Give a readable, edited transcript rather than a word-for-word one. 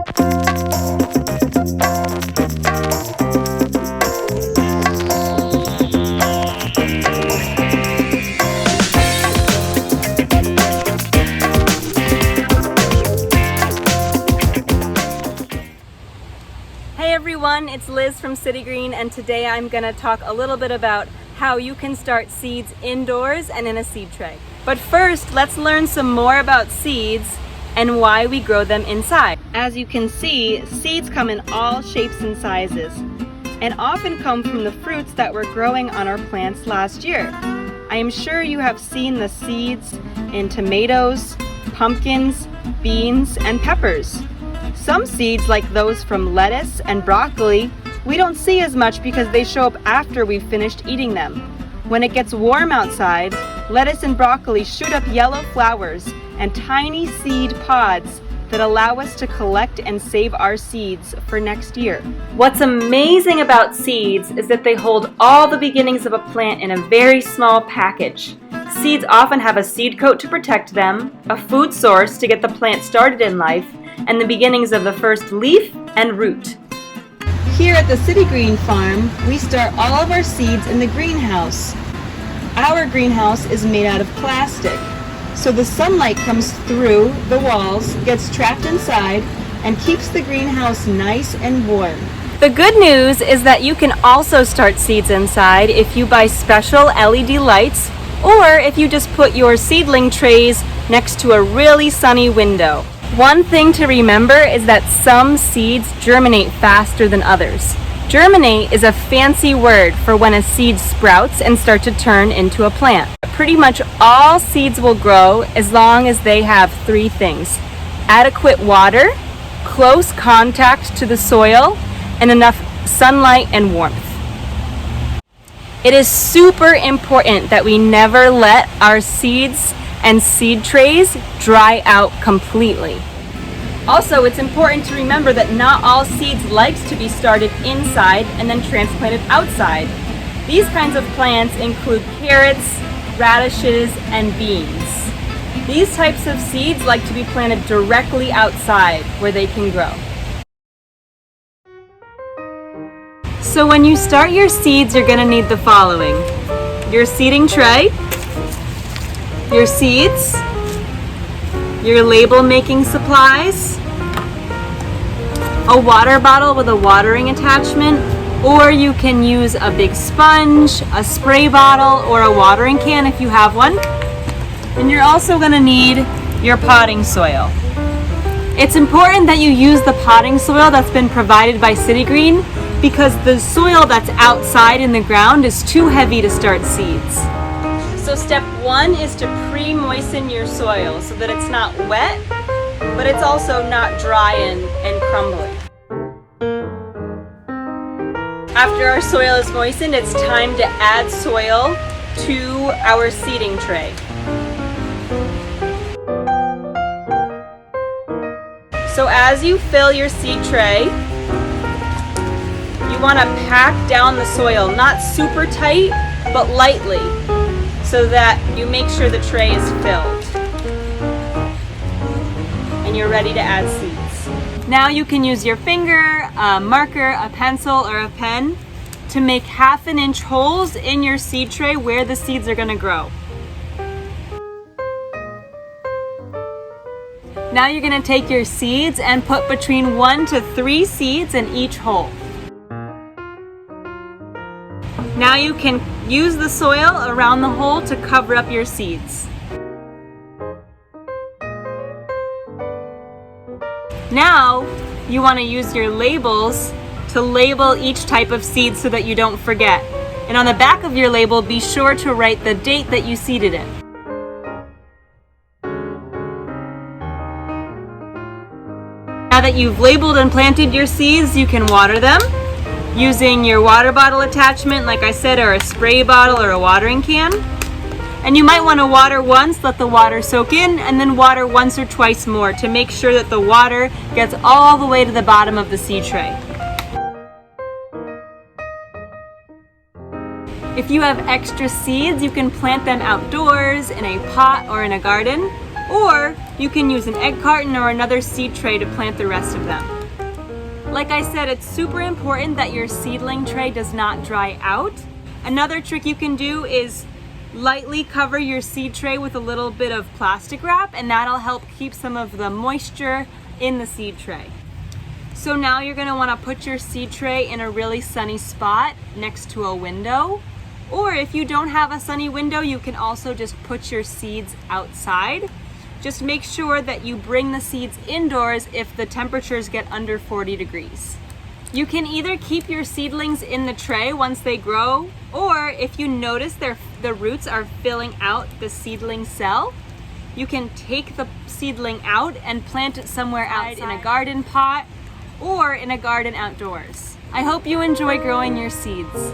Hey everyone, it's Liz from City Green, and today I'm going to talk a little bit about how you can start seeds indoors and in a seed tray. But first, let's learn some more about seeds and why we grow them inside. As you can see, seeds come in all shapes and sizes and often come from the fruits that were growing on our plants last year. I am sure you have seen the seeds in tomatoes, pumpkins, beans, and peppers. Some seeds, like those from lettuce and broccoli, we don't see as much because they show up after we've finished eating them. When it gets warm outside, lettuce and broccoli shoot up yellow flowers and tiny seed pods that allow us to collect and save our seeds for next year. What's amazing about seeds is that they hold all the beginnings of a plant in a very small package. Seeds often have a seed coat to protect them, a food source to get the plant started in life, and the beginnings of the first leaf and root. Here at the City Green Farm, we store all of our seeds in the greenhouse. Our greenhouse is made out of plastic, so the sunlight comes through the walls, gets trapped inside, and keeps the greenhouse nice and warm. The good news is that you can also start seeds inside if you buy special LED lights, or if you just put your seedling trays next to a really sunny window. One thing to remember is that some seeds germinate faster than others. Germinate is a fancy word for when a seed sprouts and starts to turn into a plant. Pretty much all seeds will grow as long as they have three things: adequate water, close contact to the soil, and enough sunlight and warmth. It is super important that we never let our seeds and seed trays dry out completely. Also, it's important to remember that not all seeds likes to be started inside and then transplanted outside. These kinds of plants include carrots, radishes, and beans. These types of seeds like to be planted directly outside where they can grow. So when you start your seeds, you're going to need the following: your seeding tray, your seeds, your label making supplies, a water bottle with a watering attachment, or you can use a big sponge, a spray bottle, or a watering can if you have one. And you're also going to need your potting soil. It's important that you use the potting soil that's been provided by City Green because the soil that's outside in the ground is too heavy to start seeds. So step one is to pre-moisten your soil so that it's not wet, but it's also not dry and crumbly. After our soil is moistened, it's time to add soil to our seeding tray. So as you fill your seed tray, you want to pack down the soil, not super tight, but lightly, so that you make sure the tray is filled and you're ready to add seeds. Now you can use your finger, a marker, a pencil, or a pen to make 1/2 inch holes in your seed tray where the seeds are going to grow. Now you're going to take your seeds and put between 1 to 3 seeds in each hole. Now you can use the soil around the hole to cover up your seeds. Now you want to use your labels to label each type of seed so that you don't forget. And on the back of your label, be sure to write the date that you seeded it. Now that you've labeled and planted your seeds, you can water them using your water bottle attachment, like I said, or a spray bottle or a watering can. And you might want to water once, let the water soak in, and then water once or twice more to make sure that the water gets all the way to the bottom of the seed tray. If you have extra seeds, you can plant them outdoors in a pot or in a garden, or you can use an egg carton or another seed tray to plant the rest of them. Like I said, it's super important that your seedling tray does not dry out. Another trick you can do is lightly cover your seed tray with a little bit of plastic wrap, and that'll help keep some of the moisture in the seed tray. So now you're going to want to put your seed tray in a really sunny spot next to a window. Or if you don't have a sunny window, you can also just put your seeds outside. Just make sure that you bring the seeds indoors if the temperatures get under 40 degrees. You can either keep your seedlings in the tray once they grow, or if you notice the roots are filling out the seedling cell, you can take the seedling out and plant it somewhere else in a garden pot or in a garden outdoors. I hope you enjoy growing your seeds.